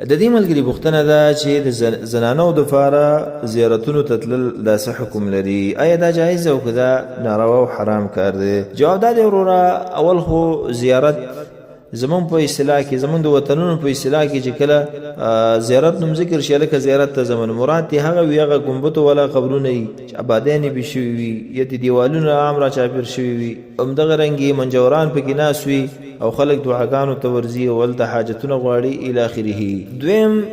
د دې ملګری پوښتنه ده چې د زنانو د فاره زیارتونو ته تلل دا څه حکم لري؟ آیا دا جایز او که دا ناروا او حرام کار دی؟ جواب دا دی وروره، اول خو زیارت زمون په اصطلاح کې، زمون د وطنونو په اصطلاح کې چې کله زیارت نوم ذکر شي، لکه زیارت ته زمون مراد دی هغه وی هغه ګمبد ولا قبرونه وي چې آبادانې به شوي وي یا د دیوالونو عام را چاپېر شوي وي، همدغه رنګې منجوران پکې ناست وي او خلک دعاګانو ته ورځي او هلته حاجتونه غواړي الی آخره. دویم،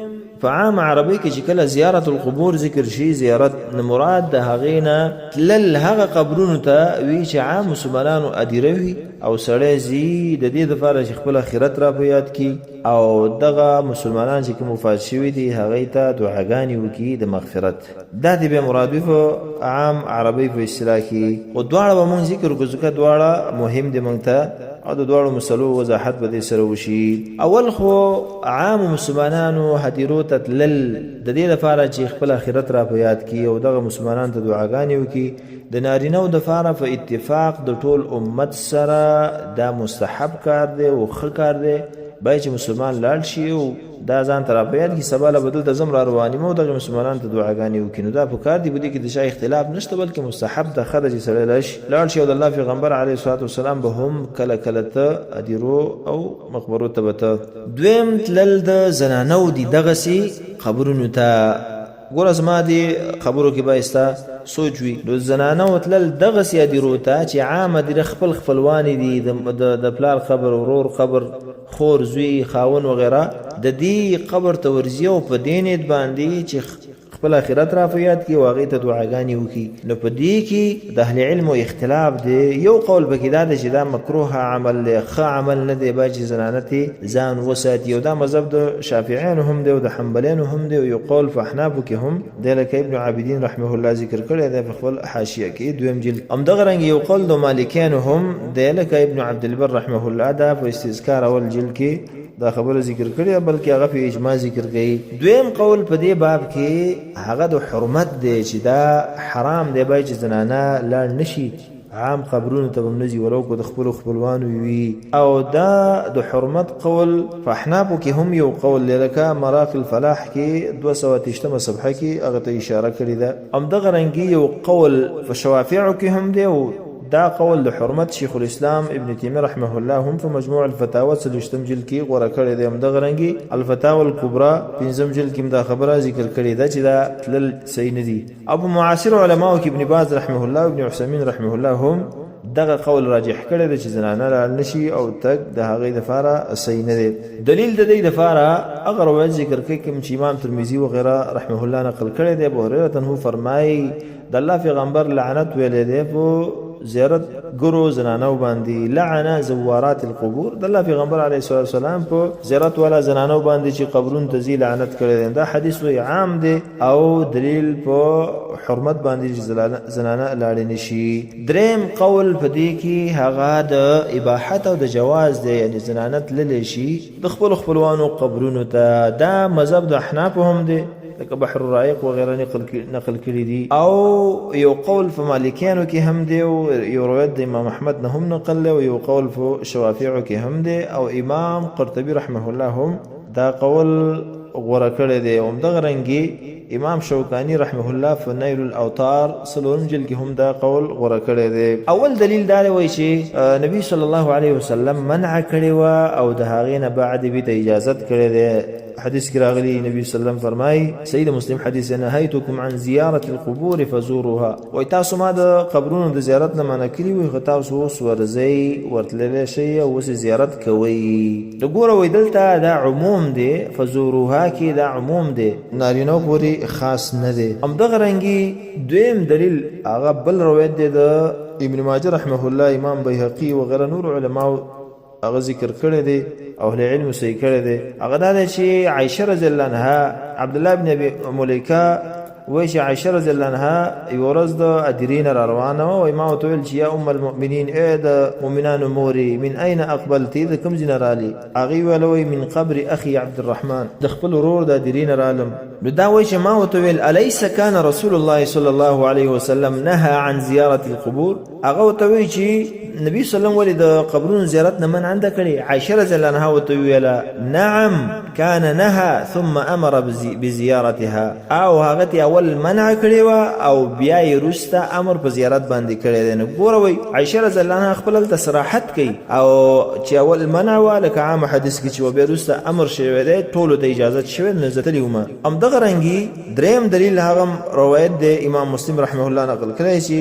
په عام عربی کې چې کله زیارت القبور ذکر شي، زیارت نه مراد د هغې نه تلل هغه قبرونو ته وي چې عام مسلمانانو ادیره وي او سړی ځي د دې دپاره چې خپل آخرت را په یاد کړي او دغه مسلمانان چې کوم وفات شوي دي هغې ته دعاګانې وکړي د مغفرت. دا دې بیا مراد وي په عام عربی په اصطلاح کې. خو دواړه به مونږ ذکر کړو ځکه دواړه مهم دي مونږ ته او د دواړو مسلو وضاحت به دې سره وشي. اول خو عام مسلمانانو هدیرو ته تلل د دې لپاره چې خپل آخرت را په یاد کړي او دغه مسلمانانو ته دعاګانې وکړي. د نارینه‌و دپاره په اتفاق د ټول امت سره دا مستحب کار دی او ښه کار دی، باید چې مسلمان لاړ شي او دا ځان ته را په یاد کړي سبا له بدل ته ځم را روان یم او دغه مسلمانانو ته دعاګانې وکړي. نو دا په کار دی، په دې کې د چا اختلاف نشته، بلکې مستحب ده ښه ده چې سړی لاړ شي او د الله پیغمبر علیه الصلاة والسلام به هم کله کله ته هدیرو او مقبرو ته به ته. دویم، تلل د زنانو دي دغسې قبرونو ته. ګوره زما دې خبرو کې به ستا سوچ وي، نو زنانو تلل دغسې هدیرو ته چې عام هدیره خپل خپلوانې دي، د پلار قبر، ورور قبر، خور، زوی، خاون وغیره، د دې قبر ته ورځي او په دې نیت باندې چې خپل آخرت را په یاد کړي او هغې ته دعاګانې وکړي. نو په دې کې د اهل علمو اختلاف دی. یو قول پکې دا دی چې دا مکروه عمل دی، ښه عمل نه دی، باید چې زنانه ترې ځان وساتي او دا مذهب د شافعیانو هم دی او د حنبلیانو هم دی او یو قول په احنافو کې هم دی لکه ابن عابدین رحمه الله ذکر کړی دی په خپل حاشیه کې دویم جلد. همدغه رنګ یو قول د مالکیانو هم دی لکه ابن عبدالبر رحمه الله دا په استذکار اول جلد کې دا خبره ذکر کړی، بلکې هغه په اجماع ذکر کړي. دویم قول په دې باب کې هغه د حرمت دی چې دا حرام دی، باید چې زنانه لاړ نشي عام قبرونو ته به هم نځي ولو که د خپلو خپلوانو وي. او دا د حرمت قول په احنافو کې هم یو قول دی لکه مراق الفلاح کې 230 صفحه کې هغه ته اشاره کړې ده. همدغه رنګې یو قول په شوافعو کې هم دی او دا قول د حرمت شیخ الاسلام ابن تیمیه رحمه الله هم په مجموع الفتاوی 30 جلد کې غوره کړی دی. همدغه رنګې الفتاوی الکبرى 5 جلد کې دا خبره ذکر کړې ده چې دا تلل صحیح نه دي. او په معاصر علماو کې ابن باز رحمه الله او ابن عثیمین رحمه الله هم دغه قول راجح کړی دی چې زنانه لاړ نشي او تګ د هغې دپاره صحیح نه دی. دلیل د دې دپاره هغه روایت ذکر کوي کوم چې امام ترمذي وغیره رحمه الله نقل کړی دی. ابو هریره عنه فرمایي د الله پیغمبر لعنت ویلی دی په زیارت ګرو زنانو باندې، لعن زوارات القبور. د الله پیغمبر علیه الصلاه والسلام په زیارت والا زنانو باندې چې قبرون ته ځي لعنت کړی دی. دا حدیث وی عام دی او دلیل په حرمت باندې چې زنانه لاړې نشي. دریم قول په دې کې هغه د اباحت او د جواز دی، یعنی زنانه تللی شي د خپلو خپلوانو قبرونو ته. دا مذهب د احنافو هم دی لکه بحر الرائق وغیره نقل کړي دي. او یو قول په مالکیانو کې هم دی او یو روایت د امام احمد نه هم نقل دی او یو قول په شوافعو کې هم دی او امام قرطبي رحمه الله هم دا قول غوره کړی دی. همدغه رنګې امام شوکانی رحمه الله په نیل الاوطار 3 جلد کې هم دا قول غوره کړی دی. اول دلیل دا دی چې نبی صلی الله علیه وسلم منع کړی و او د هغې نه بعد به ته اجازت کړی دی. حدیث کې راغلی نبی صلی الله علیه وسلم فرمایي، صحیح مسلم حدیث، نهیتکم عن زیارة القبور فزوروها. وای تاسو ما د قبرونو د زیارت نه منع کړي وي، خو تاسو اوس ورځئ ورتللی شئ او اوس زیارت کوئ. ګوره وایي دلته دا عموم دی، فزوروها کې دا عموم دی، نارینه‌و پورې خاص نه دی. همدغه رنګې دویم دلیل هغه بل روایت دی د ابن ماجه رحمه الله، امام بیهقي وغیره نور علماو هغه ذکر کړی دی او اهل علم صحیح کړی دی. هغه دا دی چې عایشه رضی الله عنها عبدالله بن ابي ملیکه وایي چې عایشه رضی الله عنها یوه ورځ د ادیرې نه را روانه وه، وایي ما ورته ویل چې یا ام المؤمنین، ای د مؤمنانو مورې، من این اقبلتې، د کوم ځای نه رالې؟ هغې ویله وایي من قبر اخي عبدالرحمن، د خپل ورور د ادیرې نه رالم. نو دا وایي چې ما ورته ویل الیس کان رسول الله صلی الله علیه وسلم نهى عن زیارة القبور؟ هغه ورته وایي چې نبی صلی الله علیه وسلم ولې د قبرونو زیارت نه منع نه کړې؟ عایشه رضی الله عنها ورته ویله نعم کان نهى ثم امر بزیارتها، او هغه ته اول منع کړې وه او بیا یې وروسته امر په زیارت باندې کړی دی. نو ګوره وایي عایشه رضی الله عنها خپل هلته صراحت کوي، او چې اول منع وه لکه عام حدیث کې چې بیا وروسته امر شوی دی، ټولو ته اجازت شوی دی، نو زه تللی وم. همدغه رنګې دریم دلیل هغه روایت دی امام مسلم رحمه الله نقل کړی چې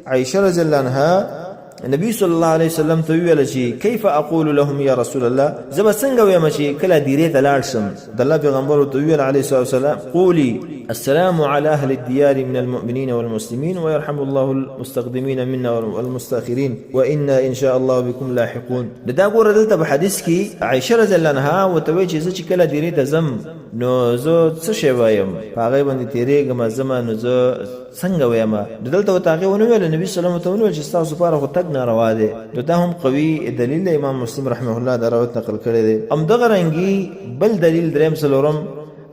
عایشه رضی الله عنها نبی صلی الله علیه وسلم ته ویل چې کیف اقول لهم یا رسول الله، زه به څنګه ویم چې کله دیرې ته لاړ شم؟ د الله پیغمبر ورته ویل علیه الصلاه والسلام قولي السلام على اهل الديار من المؤمنين والمسلمين ويرحم الله المستقدمين منا والمستاخرين وانا ان شاء الله بكم لاحقون. دا ګوره دلته په حدیث کې عایشه رضی الله عنها ورته وایي چې زه چې کله دیرې ته ځم نو زه څه شی وایم؟ په هغې باندې تېرېږم ځمه، نو زه څنګه وایم؟ دلته ورته هغې ونه ویل، نبي صلی الله علیه وسلم ورته ونه ویل چې ستاسو لپاره خو تګ ناروا دی. نو دا هم قوي دلیل دی، امام مسلم رحمه الله دا روایت نقل کړی دی. همدغه رنګي بل دلیل دریم څلورم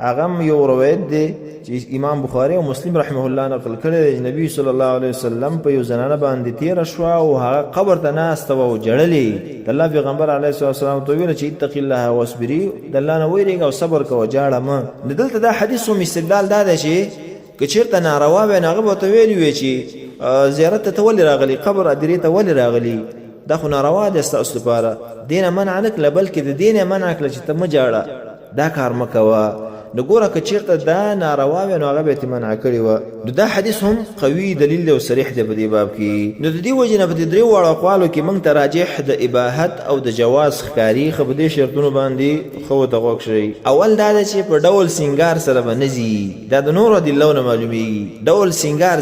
هغه هم یو روایت دی چې امام بخاري او مسلم رحمه الله نقل کړی دی. نبی صلی الله علیه وسلم په یو زنانه باندې تېره شوه او هغه قبر ته ناسته وه او ژړلې. د الله پیغمبر علیه الصلاه والسلام ورته وویل چې اتقي الله واصبري، د الله نه ویرېږه او صبر کوه، ژاړه مه. نو دلته دا حدیث هم استدلال دا دی چې که چېرته ناروا وی نو هغه به ورته ویلي وی چې زیارت ته ولې راغلي، قبر ادیرې ته ولې راغلي؟ دا خو ناروا دی ستاسو لپاره، دې نه منع نه کړله بلکې د دې نه منع کړله چې ته مه ژاړه، دا کار مه کوه. نو ګوره که چېرته دا ناروا وی نو هغه به یې منع کړې وه. نو دا حدیث هم قوي دلیل دی او صریح دی په دې باب کې. نو د دې وجې نه په دې درې واړو اقوالو کې موږ ته راجح د اباحت او د جواز ښکاري، ښه په دې شرطونو باندې ښه ورته غوږ شئ. اول دا ده چې په ډول سینګار سره به نه ځي، دا د نورو ادلو نه معلومېږي. ډول سینګار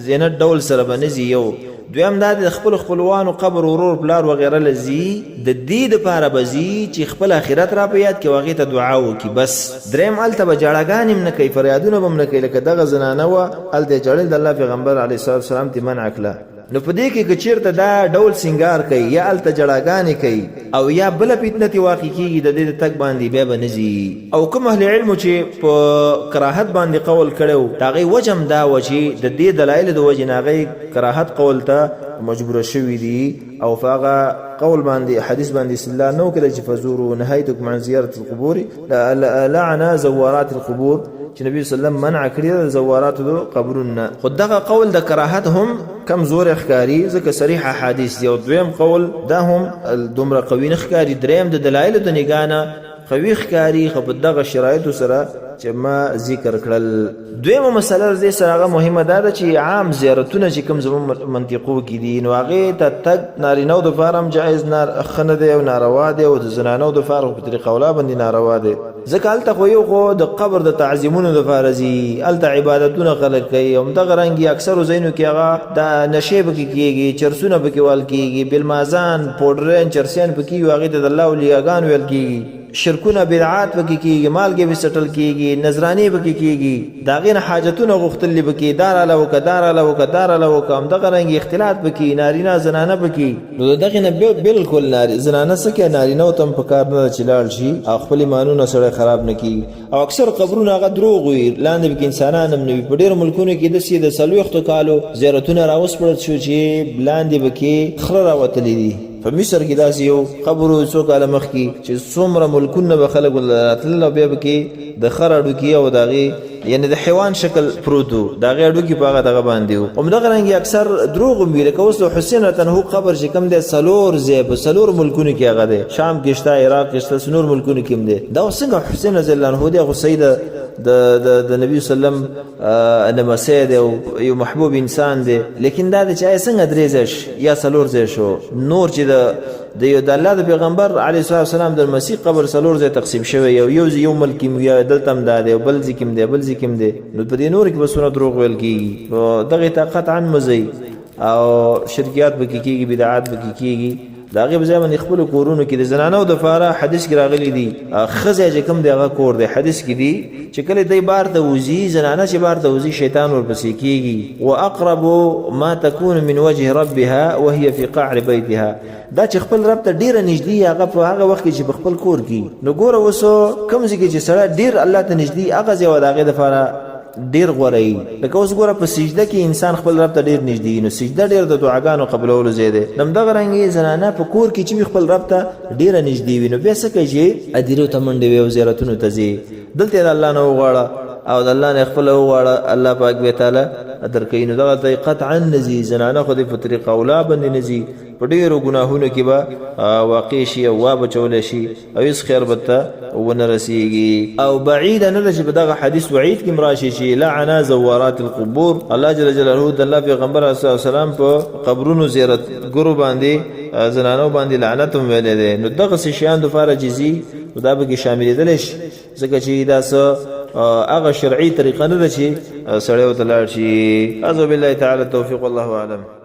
زینت ډول سره به نه ځي یو. دویم دا د خپل خپلوانو قبر ورور پلار وغیره لزی د دې دپاره به ځي چې خپل آخرت را په یاد کړي او هغې ته دعا وکړي بس. دریم هلته به ژړاګانې هم نه کوي، فریادونه به هم نه کوي، لکه دغه زنانه وه هلته یې ژړل، د الله پیغمبر علیه الصلات والسلام ترې منع کړه. نو په دې کې که چېرته دا ډول سینګار کوي یا هلته ژړاګانې کوي او یا بله فتنه ترې واقع کېږي د دې د تګ باندې بیا به نه ځي. او کوم اهل علمو چې په کراهت باندې قول کړی و د هغې وجه هم دا وه چې د دې دلایلو د وجې نه هغې کراهت قول ته مجبوره شوي دي او په هغه قول باندې حدیث باندې استدلال نه وکړی چې فزوروا نهیتکم عن زیارة القبور لعن زوارات القبور، چې نبی صلی الله علیه وسلم منع کړي د زواراتو د قبرونو. خو دغه قول د کراهت هم کم زور ښکاري ځکه صریح احادیث دی. او دویم قول دا هم دومره قوي نه ښکاري. دریم د دلایلو د نګاه نه قوي ښکاري، خو په دغه شرایطو سره چې ما ذکر کړل. دویمه مسله دې سره هغه مهمه ده چې عام زیارتونه چې کوم زموږ منطقو کې دي نو هغې ته تګ نارینهو دپاره هم جایز ښه نه دی او ناروا دی، او د زنانو دپاره خو په طریقه اوله باندې ناروا دی. ځکه هلته خو یو خو د قبر د تعظیمونو دپاره ځي، هلته عبادتونه خلک کوي. همدغه رنګې اکثرو ځایونو کې هغه د نشې پکې کېږي، چرسونه پکې ویل کېږي، بلمازان پوډرین چرسیان پکې وي، هغې ته د الله اولیاګان ویل کېږي، شرکونه بدعات پکې کېږي، مالګې به سټل کېږي، نظرانې پکې کېږي، د هغې نه حاجتونه غوښتل پکې، دا راله وکړه دا راله وکړه دا راله وکړه. همدغه رنګې اختلاط پکې، نارینه زنانه پکې. نو د دغې نه بلکل زنانه څه کوي، نارینهو ته هم په کار نه ده چې لاړ شي او خپل ایمانونه سړی خراب نه کېږي. او اکثر قبرونه هغه دروغ وي، لاندې پکې انسانان هم نه وي. په ډېرو ملکونو کې داسې د 40 کالو زیارتونه راوسپړل شو چې لاندې پکې خره راوتلي دي. په مصر کې داسې یو قبر څو کاله مخکې چې څومره ملکونه به خلک راتلل او بیا به کې د خر هډوکي او د هغې یعنې د حیوان شکل پروت و، د هغې هډوکي په هغه دغه باندې و. همدغه رنګې اکثر دروغ هم وي، لکه اوس د حسین رتنهو قبر چې کوم دی 4 ځای په 4 ملکونو کې هغه دی، شام کې شته، عراق کې شته، نور ملکونو کې هم دی. دا اوس څنګه حسین رضی الله عنه دی، خو صحیح د نبی صلی الله علیه وسلم نمسی دی او یو محبوب انسان دی، لیکن دا د چې څنګه 3 ځای یا 4 ځای شو. نور چې د الله د پیغمبر علیه الصلاه والسلام د مسیح قبر 4 ځای تقسیم شوی، یو ملک یا دلته هم دا دی، بل ځای کې هم دی، بل ځای کې هم دی. نو په دې نورو کې به څونه دروغ ویل کېږي. دغې ته قطعا مه ځئ او شرکیات به کې کېږي، بدعات به کې کېږي. دا غي بځای باندې خپل کورونو کې د زنانو د فاره حدیث کې راغلي دي خزه چې کوم دی هغه کور دی حدیث کې دي چې کله دی بار ته وزي زنانه چې بار ته وزي شیطان ورپسې کیږي واقرب ما تكون من وجه ربها وهي في قعر بيتها دا چې خپل رب ته ډیره نږدې هغه په هغه وخت کې چې خپل کور کې نو ګوره وسو کوم ځای کې چې سره ډیر الله ته نږدې هغه ځای وداغه د فاره ډیر غوړی لکه اوس ګوره په سجده کې انسان خپل رب ته ډیر نږدې نو سجده ډیر د دعاګانو قبولولو ځای دی نو دغه رنګ زنانه په کور کې چې خپل رب ته ډیر نږدې وي نو بیا څه کوي ادیرو ته منډې وي او زیارتونو ته ځي دلته د الله نه وغواړه او د الله نه خپل وغواړه الله پاک به تعالی درکې نو دغه قطعا نزي زنانه خو د په طریقه اولا باندې نزي په ډیرو ګناهونو کې به واقع شي او وا بچول شي او هیڅ خیر بته ونه رسیږي او بعید نه ده چې په دغه حدیث وعید کې مراشي شي لعنا زوارات القبور الله جل جلاله د الله پیغمبر صلی الله علیه وسلم په قبرونو زیارت ګرو باندې زنانو باندې لعنت هم ویلې ده نو دغه شیان د فار جزي دا به کې شامل دي ځکه چې دا هغه شرعي طریقه نه ده چې سړی وتلاړ شي. اعوذ بالله تعالی التوفیق والله اعلم.